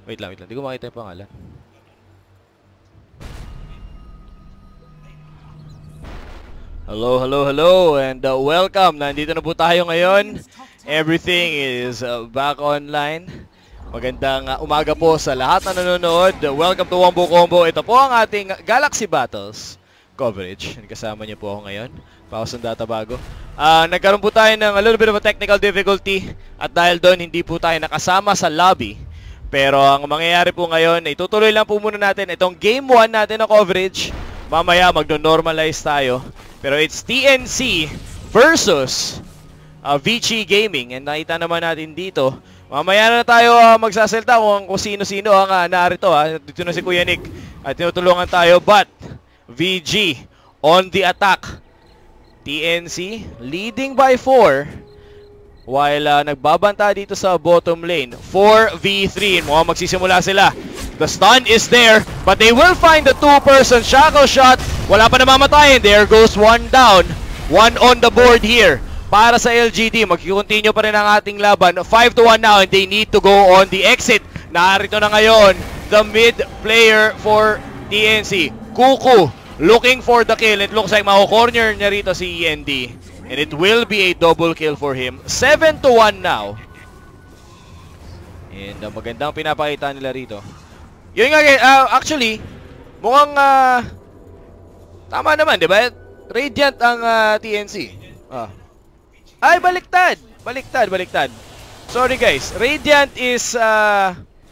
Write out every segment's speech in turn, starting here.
Wait lang. Hindi ko makita yung pangalan. Hello, and welcome. Nandito na po tayo ngayon. Everything is back online. Magandang umaga po sa lahat na nanonood. Welcome to Wombo Combo. Ito po ang ating Galaxy Battles coverage. Kasama niyo po ako ngayon. Pausang data bago. Nagkaroon po tayo ng a little bit of a technical difficulty. At dahil doon, hindi po tayo nakasama sa lobby. Pero ang mangyayari po ngayon, itutuloy lang po muna natin itong Game 1 natin na coverage. Mamaya magno-normalize tayo. Pero it's TNC versus VG Gaming. And nakita naman natin dito. Mamaya na tayo magsasalita kung sino-sino ang narito. Dito na si Kuya Nick. At tinutulungan tayo. But VG on the attack. TNC leading by 4. While nagbabanta dito sa bottom lane. 4v3. Mukhang magsisimula sila. The stun is there, but they will find the two-person shackle shot. Wala pa namamatayin. There goes one down. One on the board here. Para sa LGD, mag-continue pa rin ang ating laban. 5-1 now, and they need to go on the exit. Narito na ngayon, the mid player for TNC. Kuku, looking for the kill. It looks like mako-corner niya rito si END. And it will be a double kill for him. 7-1 now. And magandang pinapakita nila rito. Yun nga, actually, mukhang tama naman, di ba? Radiant ang TNC. Ay, baliktad! Baliktad. Sorry guys, Radiant is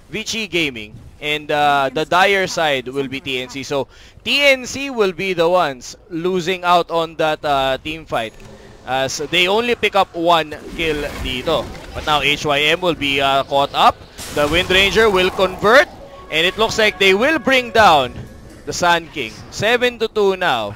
VG Gaming. And the dire side will be TNC. So, TNC will be the ones losing out on that team fight. As they only pick up one kill dito. But now HYM will be caught up. The Wind Ranger will convert. And it looks like they will bring down the Sun King. 7-2 now.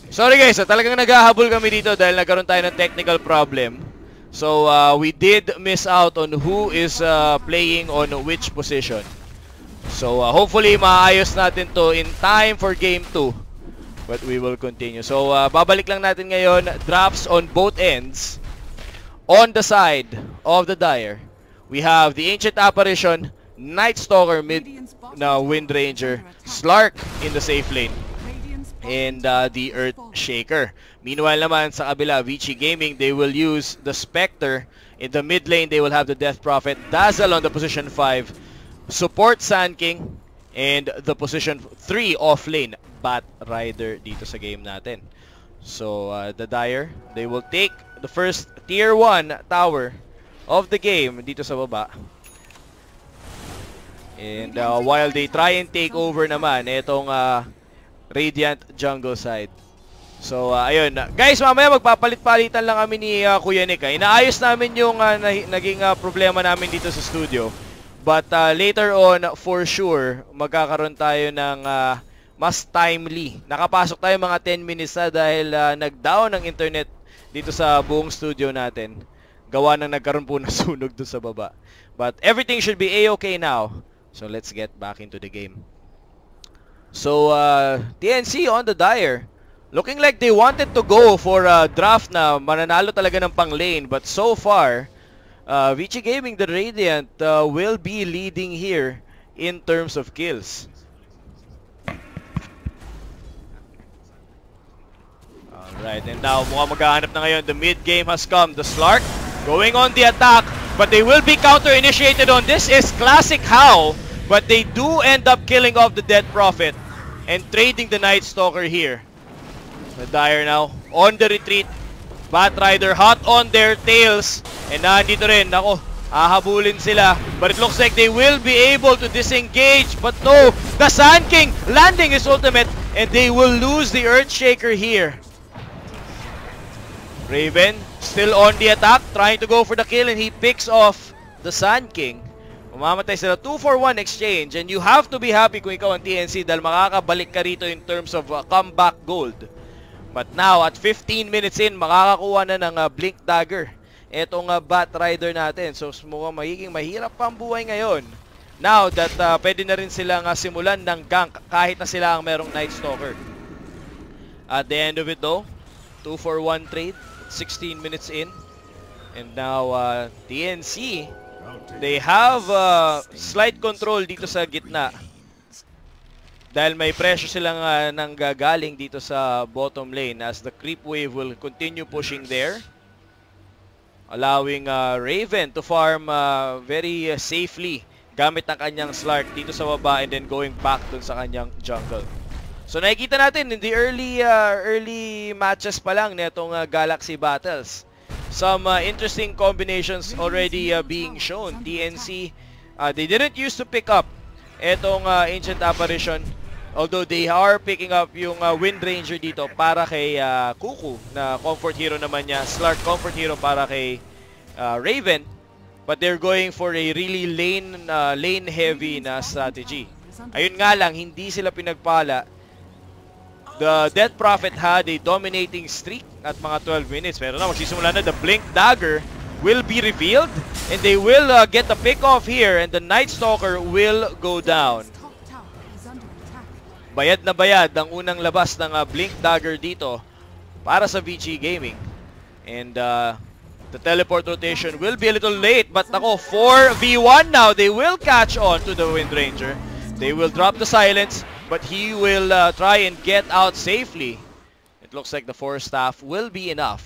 Sorry guys, talagang naghahabol kami dito dahil nagkaroon tayo ng technical problem. So we did miss out on who is playing on which position. So hopefully maayos natin to in time for game 2. But we will continue. So babalik lang natin ngayon. Drops on both ends. On the side of the Dire, we have the Ancient Apparition, Night Stalker mid na Wind Ranger, Slark in the safe lane, and the Earth Shaker. Meanwhile naman sa kabila, VG Gaming, they will use the Spectre. In the mid lane, they will have the Death Prophet, Dazzle on the position 5, support Sand King, and the position 3 off lane, Bat Rider dito sa game natin. So the Dire, they will take the first tier 1 tower of the game dito sa baba. And while they try and take over naman itong Radiant jungle side. So ayun, guys, mamaya magpapalit-palitan lang kami ni Kuya Nick. Inaayos namin yung naging problema namin dito sa studio. But later on, for sure, magkakaroon tayo ng mas timely. Nakapasok tayo mga 10 minutes na dahil nag-down ang internet dito sa buong studio natin. Gawa ng nagkaroon po ng sunog doon sa baba. But everything should be a-okay now. So let's get back into the game. So TNC on the Dire. Looking like they wanted to go for a draft na mananalo talaga ng pang lane. But so far, VG Gaming, the Radiant, will be leading here in terms of kills. Alright, and now mukhang maghahanap na ngayon. The mid game has come. The Slark going on the attack. But they will be counter-initiated on. This is classic how. But they do end up killing off the Dead Prophet and trading the Night Stalker here. The Dire now on the retreat. Bat Rider hot on their tails. And nandito rin. Ako, hahabulin sila. But it looks like they will be able to disengage. But no, the Sand King landing his ultimate. And they will lose the Earthshaker here. Raven still on the attack, trying to go for the kill, and he picks off the Sand King. Umamatay sila, 2-for-1 exchange, and you have to be happy kung ikaw ang TNC dahil makakabalik ka rito in terms of comeback gold. But now, at 15 minutes in, makakakuha na ng Blink Dagger etong Bat Rider natin. So mukhang magiging mahirap pang buhay ngayon. Now that pwede na rin silang simulan ng gank kahit na sila ang merong Night Stalker. At the end of it though, 2-for-1 trade. 16 minutes in. And now, TNC They have slight control dito sa gitna. Dahil may pressure silang nanggagaling dito sa bottom lane as the creep wave will continue pushing there. Allowing Raven to farm very safely gamit ang kanyang Slark dito sa baba and then going back dun sa kanyang jungle. So nakikita natin in the early matches pa lang netong Galaxy Battles. Some interesting combinations already being shown. TNC, they didn't used to pick up etong Ancient Apparition. Although they are picking up yung Wind Ranger dito para kay Kuku na comfort hero naman niya. Slark comfort hero para kay Raven. But they're going for a really lane heavy na strategy. Ayun nga lang, hindi sila pinagpala. The Death Prophet had a dominating streak at mga 12 minutes. Pero na magsisimula na, the Blink Dagger will be revealed. And they will get the pick off here. And the Night Stalker will go down. Bayad na bayad ang unang labas ng Blink Dagger dito para sa VG Gaming. And the teleport rotation will be a little late. But nako, 4v1 now. They will catch on to the Wind Ranger. They will drop the silence. But he will try and get out safely. It looks like the 4 staff will be enough.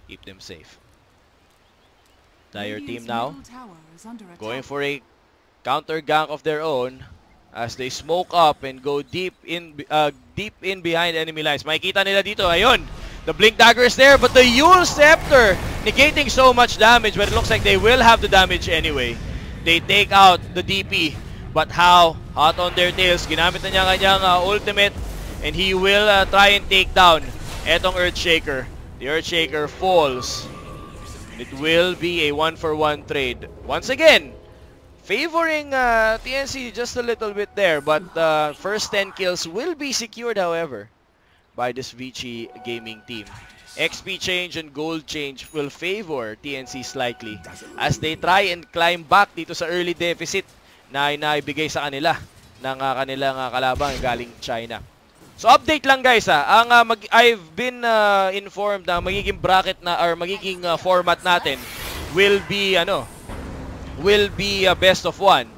Keep them safe. Dire team now going for a counter gank of their own. As they smoke up and go deep in behind enemy lines. Makikita nila dito, ayun. The Blink Dagger is there, but the Yule Scepter negating so much damage, but it looks like they will have the damage anyway. They take out the DP, but how? Hot on their tails. Ginamit na niya kanyang ultimate, and he will try and take down etong Earthshaker. The Earthshaker falls. It will be a 1-for-1 trade. Once again, favoring TNC just a little bit there, but first 10 kills will be secured, however, by this VG Gaming team. XP change and gold change will favor TNC slightly as they try and climb back dito sa early deficit na inaibigay sa kanila ng kanilang kalabang galing China. So update lang guys I've been informed na magiging bracket na or magiging format natin will be best of 1.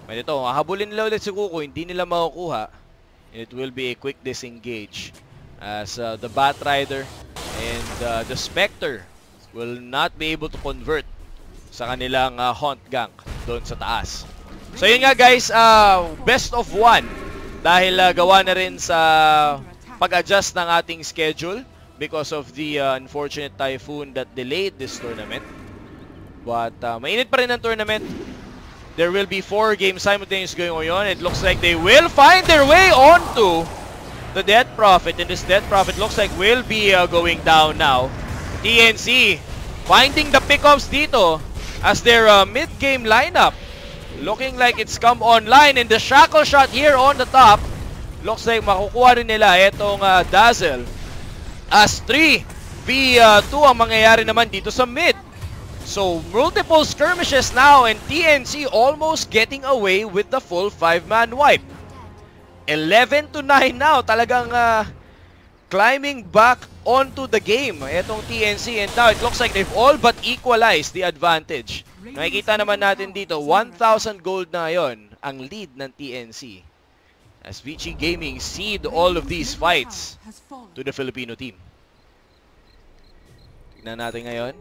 But ito, hahabulin nila ulit si Kuku, hindi nila makukuha. It will be a quick disengage as the Batrider and the Spectre will not be able to convert sa kanilang Haunt gank doon sa taas. So yun nga guys, best of 1 dahil gawa na rin sa pag-adjust ng ating schedule because of the unfortunate typhoon that delayed this tournament. But mainit pa rin ang tournament. There will be 4 games simultaneously going on. It looks like they will find their way onto the Death Prophet. And this Death Prophet looks like will be going down now. TNC finding the pickups dito as their mid-game lineup. Looking like it's come online. And the shackle shot here on the top. Looks like makukuha rin nila itong Dazzle. As 3v2 ang mangyayari naman dito sa mid. So, multiple skirmishes now and TNC almost getting away with the full 5-man wipe. 11-9 now. Talagang climbing back onto the game. Etong TNC and now it looks like they've all but equalized the advantage. Nakikita naman natin dito, 1,000 gold na yon ang lead ng TNC. As VG Gaming cede all of these fights to the Filipino team. Tignan natin ngayon.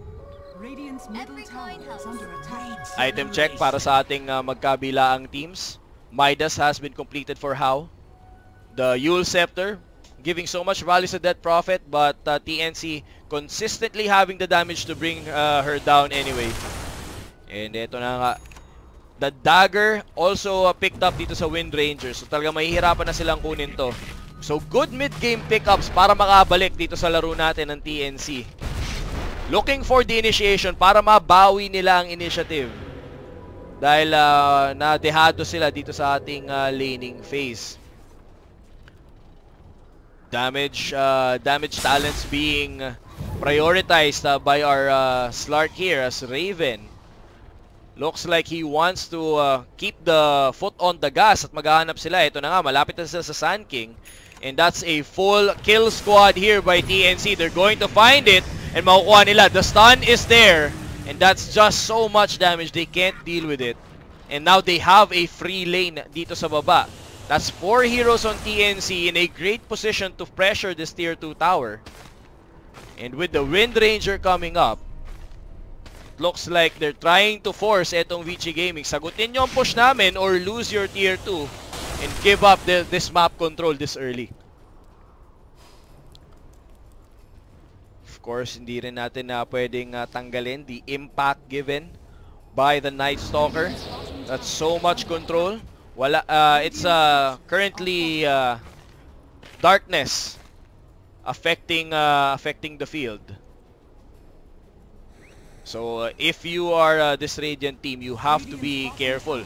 Item check para sa ating magkabilaang teams. Midas has been completed for How. The Yule Scepter giving so much value to Death Prophet, but TNC consistently having the damage to bring her down anyway. And ito na nga. The Dagger also picked up dito sa Wind Ranger. So talaga mahihirapan na silang kunin to. So good mid-game pickups para makabalik dito sa laro natin ng TNC. Looking for the initiation para mabawi nila ang initiative. Dahil nadehado sila dito sa ating laning phase. Damage talents being prioritized by our Slark here as Raven. Looks like he wants to keep the foot on the gas at maghahanap sila. Ito na nga, malapit na sila sa Sand King. And that's a full kill squad here by TNC. They're going to find it and makukuha nila. The stun is there. And that's just so much damage, they can't deal with it. And now they have a free lane dito sa baba. That's 4 heroes on TNC in a great position to pressure this tier 2 tower. And with the Wind Ranger coming up, it looks like they're trying to force etong VG Gaming. Sagutin nyo ang push namin or lose your tier 2 and give up this map control this early. Of course, hindi rin natin na pwedeng tanggalin the impact given by the Night Stalker. That's so much control. It's currently darkness affecting the field. So if you are this Radiant team, you have to be careful.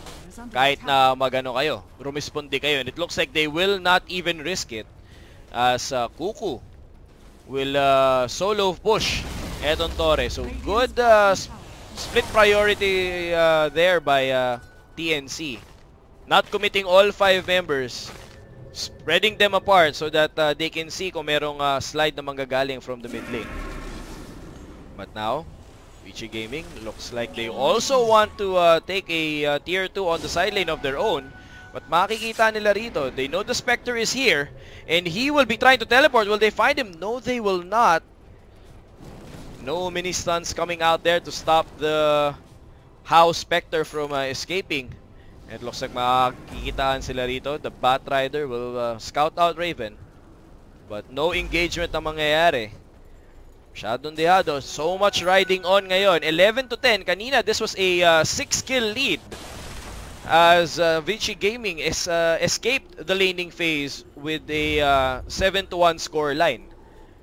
Kahit na magano kayo, rumisponde kayo. And it looks like they will not even risk it as Kuku will solo push etong Torre. So good split priority there by TNC. Not committing all 5 members, spreading them apart so that they can see kung merong slide na manggagaling from the mid lane. But now, VG Gaming looks like they also want to take a tier 2 on the side lane of their own. But makikita nila rito, they know the Spectre is here and he will be trying to teleport. Will they find him? No, they will not. No mini stuns coming out there to stop the House Spectre from escaping. It looks like makikitaan sila rito. The Batrider will scout out Raven. But no engagement ang mangyayari. Masyadong dehado. So much riding on ngayon. 11-10. Kanina, this was a 6-kill lead. As Vichy Gaming is escaped the laning phase with a 7-1 score line.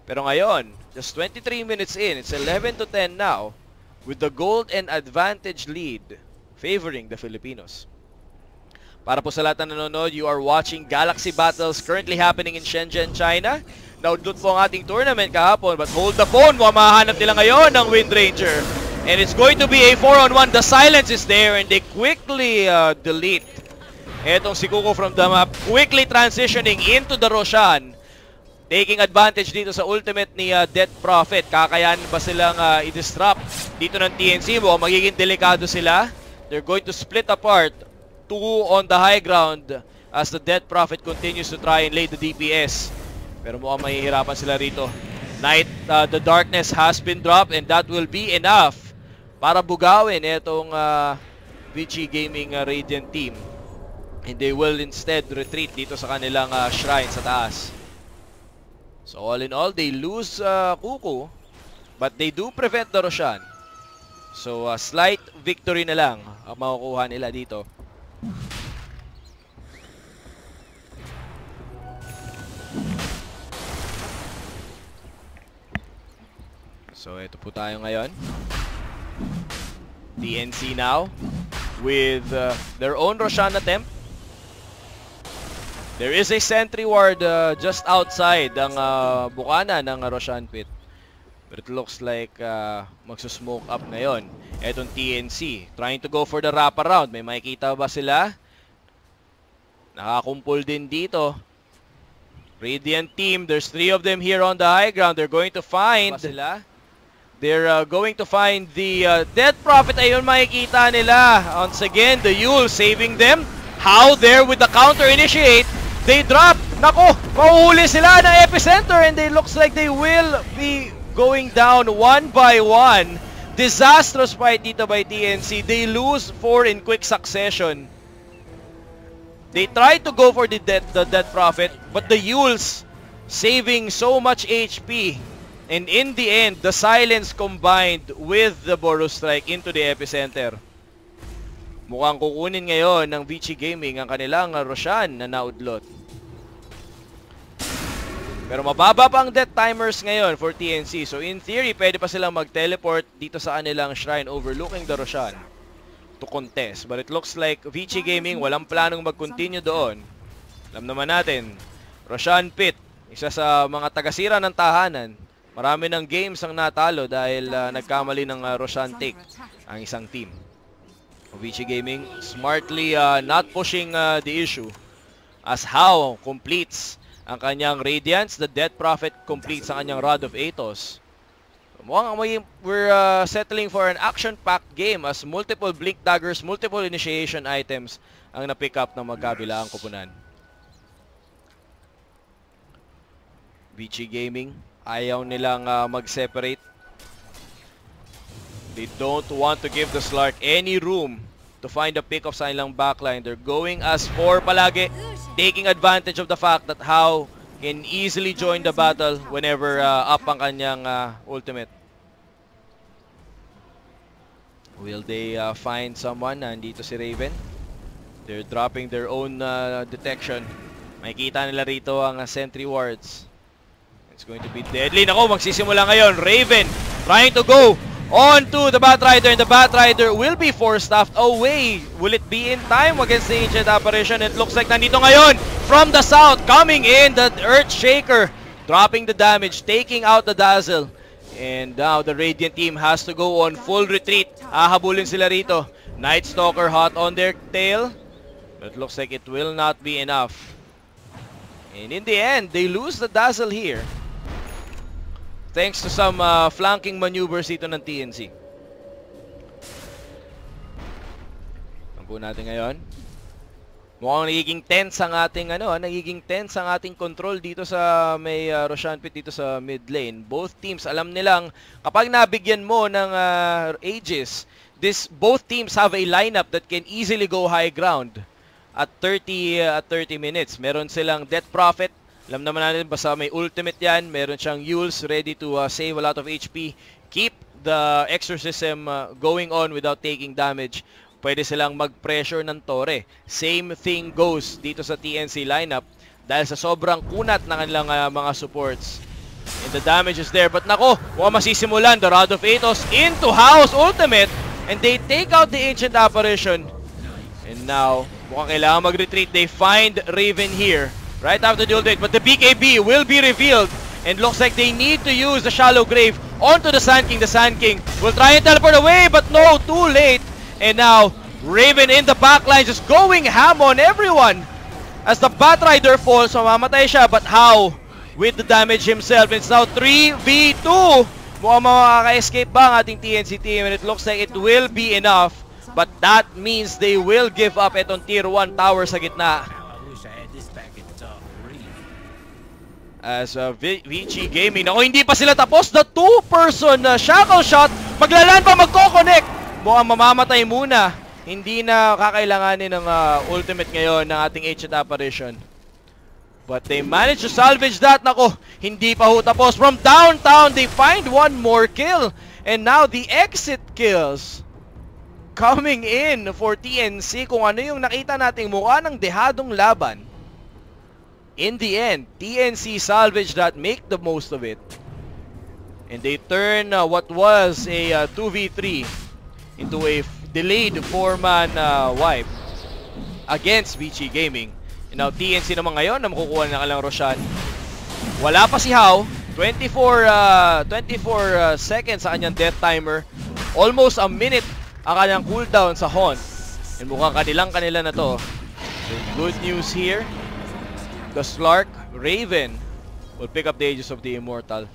Pero ngayon, just 23 minutes in, it's 11-10 now with the gold and advantage lead favoring the Filipinos. Para po sa lahat na nanonood, you are watching Galaxy Battles currently happening in Shenzhen, China. Naudlot po ang ating tournament kahapon, but hold the phone, mamahanap nila ngayon ng Wind Ranger. And it's going to be a 4-on-1. The silence is there and they quickly delete. Etong si Kuko from the map, quickly transitioning into the Roshan. Taking advantage dito sa ultimate ni Death Prophet. Kakayanin ba silang i-disrupt dito ng TNC? Mukhang magiging delikado sila. They're going to split apart. 2 on the high ground as the Death Prophet continues to try and lay the DPS. Pero mukhang mahihirapan sila rito. The darkness has been dropped and that will be enough para bugawin itong VG Gaming Radiant team. And they will instead retreat dito sa kanilang shrine sa taas. So all in all, they lose Kuku, but they do prevent the Roshan. So slight victory na lang ang makukuha nila dito. So ito po tayo ngayon. TNC now with their own Roshan attempt. There is a sentry ward just outside ang bukana ng Roshan pit. But it looks like magsusmoke up ngayon. Etong TNC trying to go for the wraparound. May makikita ba sila? Nakakumpul din dito. Radiant team, there's 3 of them here on the high ground. They're going to find sila. They're going to find the Death Prophet. Ayun makikita nila. Once again, the Yule saving them. How there with the counter initiate. They drop. Nako, mahuhuli sila ng epicenter and it looks like they will be going down 1 by 1. Disastrous fight dito by TNC. They lose 4 in quick succession. They tried to go for the Death Prophet, but the Yules saving so much HP. And in the end, the silence combined with the Boros Strike into the epicenter. Mukhang kukunin ngayon ng VG Gaming ang kanilang Roshan na naudlot. Pero mababa pa ang death timers ngayon for TNC. So in theory, pwede pa silang mag-teleport dito sa kanilang shrine overlooking the Roshan to contest. But it looks like VG Gaming walang planong mag-continue doon. Alam naman natin, Roshan Pit, isa sa mga tagasira ng tahanan. Marami ng games ang natalo dahil nagkamali ng Roshan take ang isang team. VG Gaming smartly not pushing the issue as How completes ang kanyang Radiance. The Death Prophet completes ang kanyang Rod of Athos. Mukhang we're settling for an action-packed game as multiple blink daggers, multiple initiation items ang na-pick up ng magkabilaang kupunan. VG Gaming, ayaw nilang mag-separate. They don't want to give the Slark any room to find a pick of sa ilang backline. They're going as 4 palagi, taking advantage of the fact that How can easily join the battle whenever up ang kanyang ultimate. Will they find someone? Nandito si Raven. They're dropping their own detection. Makikita nila rito ang sentry wards. It's going to be deadly. Nako, magsisimula ngayon. Raven trying to go on to the Batrider, and the Batrider will be force-staffed away. Will it be in time against the Ancient Apparition? It looks like nandito ngayon from the south, coming in, the Earthshaker, dropping the damage, taking out the Dazzle. And now the Radiant team has to go on full retreat. Hahabulin sila rito. Night Stalker hot on their tail. But it looks like it will not be enough. And in the end, they lose the Dazzle here. Thanks to some flanking maneuvers dito ng TNC. Ang po natin ngayon. Mukhang nagiging tense ang ating control dito sa may Roshan Pit dito sa mid lane. Both teams alam nilang kapag nabigyan mo ng Aegis, both teams have a lineup that can easily go high ground at 30 minutes. Meron silang Death Prophet. Alam naman natin basta may ultimate yan. Meron siyang Yules ready to save a lot of HP. Keep the exorcism going on without taking damage. Pwede silang mag-pressure ng Torre. Same thing goes dito sa TNC lineup dahil sa sobrang kunat ng kanilang mga supports. And the damage is there. But nako, mukhang masisimulan. The Rod of Athos into House ultimate. And they take out the Ancient Apparition. And now, mukhang kailangan mag-retreat. They find Raven here right after the ultimate. But the BKB will be revealed. And looks like they need to use the Shallow Grave onto the Sand King. The Sand King will try and teleport away. But no, too late. And now, Raven in the backline just going ham on everyone. As the Batrider falls, mamamatay siya. But How with the damage himself. It's now 3v2. Mukhang makaka-escape ba ang ating TNC team? And it looks like it will be enough. But that means they will give up itong tier 1 tower sa gitna. As VG Gaming, ako hindi pa sila tapos. The 2-person shackle shot. Maglalan pa, magko-connect. Mukhang mamamatay muna. Hindi na kakailanganin ng ultimate ngayon ng ating Ancient Apparition. But they managed to salvage that. Nako, hindi pa ho tapos. From downtown, they find one more kill. And now the exit kills coming in for TNC. Kung ano yung nakita nating mukha ng dehadong laban. In the end, TNC salvaged that, make the most of it. And they turn what was a 2v3 into a delayed 4-man wipe against VG Gaming. And now TNC naman ngayon na makukuha na kalang Roshan. Wala pa si How. 24 seconds sa kanyang death timer. Almost a minute ang kanyang cooldown sa Haunt. And mukhang kanila na to. The good news here, the Slark Raven will pick up the Aegis of the Immortal.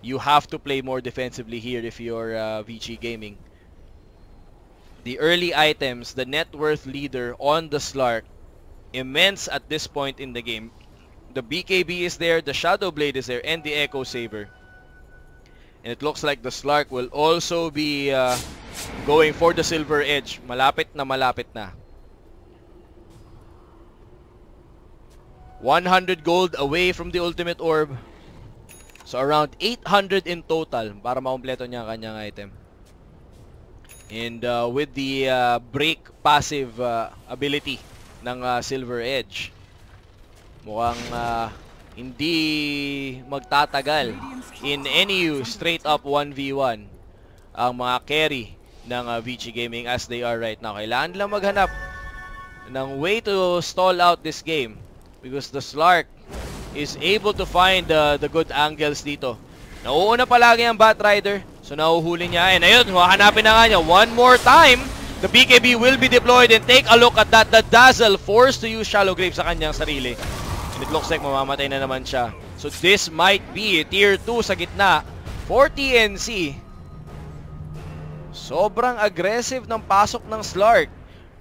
You have to play more defensively here if you're VG Gaming. The early items, the net worth leader on the Slark, immense at this point in the game. The BKB is there, the Shadow Blade is there, and the Echo Saber. And it looks like the Slark will also be going for the Silver Edge. Malapit na. 100 gold away from the Ultimate Orb. So around 800 in total para makumpleto niya ang kanyang item. And with the break passive ability ng Silver Edge, mukhang hindi magtatagal in any straight up 1v1 ang mga carry ng VG Gaming as they are right now. Kailangan lang maghanap ng way to stall out this game because the Slark is able to find the good angles dito. Nauuna palagi ang Batrider, so nahuhuli niya. And ayun, hahanapin na nga niya. One more time, the BKB will be deployed and take a look at that. The Dazzle forced to use Shallow Grave sa kanyang sarili. And it looks like mamamatay na naman siya. So this might be tier 2 sa gitna For TNC, sobrang aggressive ng pasok ng Slark.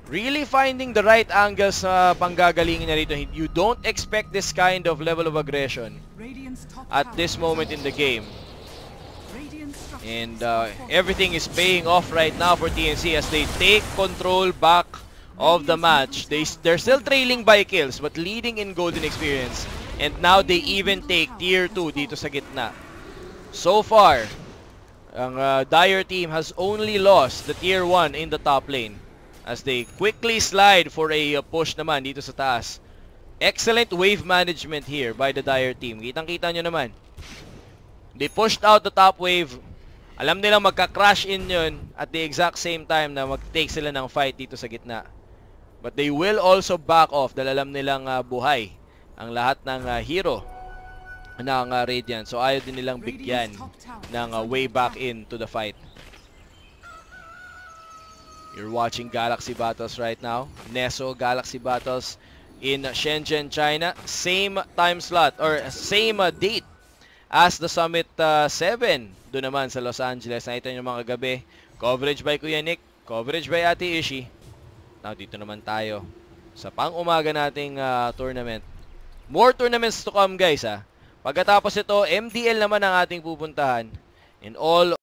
Really finding the right angles sa panggagalingan niya rito. You don't expect this kind of level of aggression at this moment in the game. And everything is paying off right now for TNC as they take control back of the match. They're still trailing by kills but leading in golden experience. And now they even take tier 2 dito sa gitna. So far, ang Dire team has only lost the tier 1 in the top lane as they quickly slide for a push naman dito sa taas. Excellent wave management here by the Dire team. Kitang-kita nyo naman. They pushed out the top wave. Alam nilang magka-crash in yun at the exact same time na mag-take sila ng fight dito sa gitna. But they will also back off dahil alam nilang buhay ang lahat ng hero ng Radiant. So ayaw din nilang bigyan ng way back into the fight. You're watching Galaxy Battles right now. Neso Galaxy Battles in Shenzhen, China. Same time slot or same date as the Summit 7. Doon naman sa Los Angeles. Nakita nyo mga gabi. Coverage by Kuya Nick. Coverage by Ate Ishi. Now dito naman tayo sa pang-umaga nating tournament. More tournaments to come guys ha. Pagkatapos ito, MDL naman ang ating pupuntahan. And all